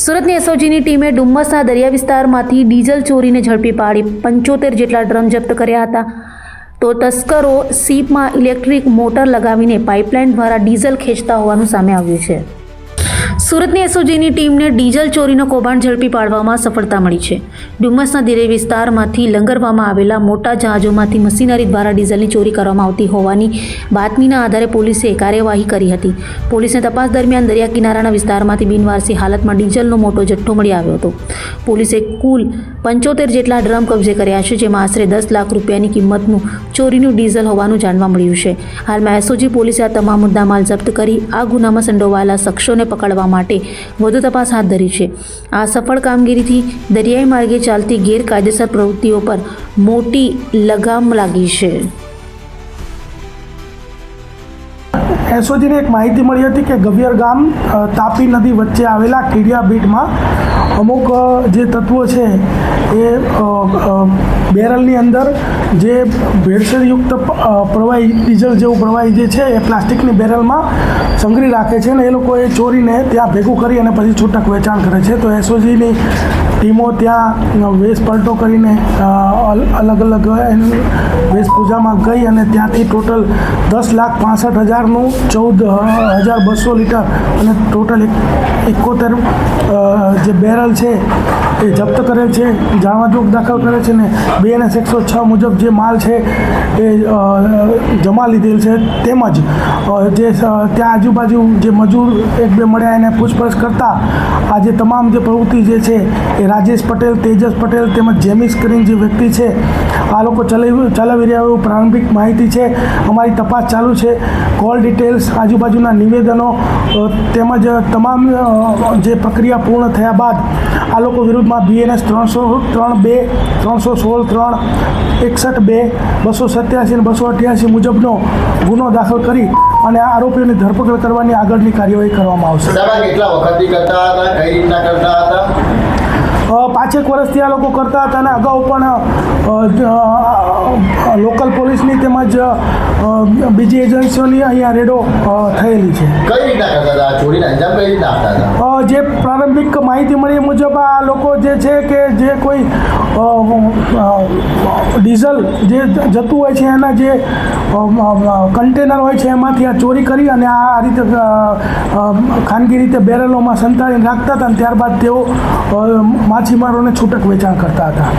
સુરતની એસઓજીની ટીમે ડુમ્મસના દરિયા વિસ્તારમાંથી ડીઝલ ચોરીને ઝડપી પાડી 75 જેટલા ડ્રમ જપ્ત કર્યા હતા. તો તસ્કરો સીપમાં ઇલેક્ટ્રિક મોટર લગાવીને પાઇપલાઇન દ્વારા ડીઝલ ખેંચતા હોવાનું સામે આવ્યું છે. સુરતની એસઓજીની ટીમને ડીઝલ ચોરીનો કૌભાંડ ઝડપી પાડવામાં સફળતા મળી છે. ડુમ્મસના દરિયા વિસ્તારમાંથી લંગરવામાં આવેલા મોટા જહાજોમાંથી મશીનરી દ્વારા ડીઝલની ચોરી કરવામાં આવતી હોવાની બાતમીના આધારે પોલીસે કાર્યવાહી કરી હતી. પોલીસને તપાસ દરમિયાન દરિયા કિનારાના વિસ્તારમાંથી બિનવારસી હાલતમાં ડીઝલનો મોટો જથ્થો મળી આવ્યો હતો. પોલીસે કુલ 75 જેટલા ડ્રમ કબજે કર્યા છે, જેમાં આશરે 10 લાખ રૂપિયાની કિંમતનું ચોરીનું ડીઝલ હોવાનું જાણવા મળ્યું છે. હાલમાં એસઓજી પોલીસે આ તમામ મુદ્દામાલ જપ્ત કરી આ ગુનામાં સંડોવાયેલા શખ્સોને પકડવા માટે વધુ તપાસ હાથ ધરી છે. આ સફળ કામગીરીથી દરિયાઈ માર્ગે ચાલતી ગેરકાયદેસર પ્રવૃત્તિઓ પર મોટી લગામ લાગી છે. એસઓજીને એક માહિતી મળી હતી કે ગવિયર ગામ તાપી નદી વચ્ચે આવેલા કીડિયા બીટમાં અમુક જે તત્વો છે એ બેરલની અંદર જે ભેળસેળયુક્ત પ્રવાહી ડીઝલ જેવું પ્રવાહી જે છે એ પ્લાસ્ટિકની બેરલમાં સંગ્રહી રાખે છે અને એ લોકો એ ચોરીને ત્યાં ભેગું કરી અને પછી છૂટક વેચાણ કરે છે. તો એસઓજીની ટીમો ત્યાં વેશ પલટો કરીને અલગ અલગ વેશભૂષામાં ગઈ અને ત્યાંથી ટોટલ 10,65,000નું 14,200 લીટર અને ટોટલ 71 જે બેરલ છે એ જપ્ત કરેલ છે, જાણવાજોગ દાખલ કરે છે ને BNS 106 મુજબ જે માલ છે એ જમા લીધેલ છે. તેમજ જે ત્યાં આજુબાજુ જે મજૂર એક બે મળ્યા એને પૂછપરછ કરતા આ જે તમામ જે પ્રવૃત્તિ જે છે એ રાજેશ પટેલ, તેજસ પટેલ તેમજ જેમિસ કરીને જે વ્યક્તિ છે આ લોકો ચલાવી રહ્યા એવું પ્રારંભિક માહિતી છે. અમારી તપાસ ચાલુ છે. કોલ ડિટેલ્સ, આજુબાજુના નિવેદનો તેમજ તમામ જે પ્રક્રિયા પૂર્ણ થયા બાદ આ લોકો વિરુદ્ધમાં BNS 303(2), 316(3), 61(2), 287 અને 288 મુજબનો ગુનો દાખલ કરી અને આરોપીઓની ધરપકડ કરવાની આગળની કાર્યવાહી કરવામાં આવશે. કેટલા વખતથી કરતા હતા, કઈ રીતના કરતા હતા? 5 વર્ષથી આ લોકો કરતા હતા અને અગાઉ પણ લોકલ પોલીસની તેમજ બીજી એજન્સીઓની અહીંયા રેડો થયેલી છે. કઈ રીતના કરતા હતા? ચોરીના અંજામ કઈ રીતના આપતા હતા? જે પ્રારંભિક માહિતી મળી મુજબ આ લોકો જે છે કે જે કોઈ ડીઝલ જે જતું હોય છે એના જે કન્ટેનર હોય છે એમાંથી આ ચોરી કરી અને આ રીતે ખાનગી રીતે બેરલોમાં સંતાડીને રાખતા હતા અને ત્યારબાદ તેઓ માછીમારોને છૂટક વેચાણ કરતા હતા.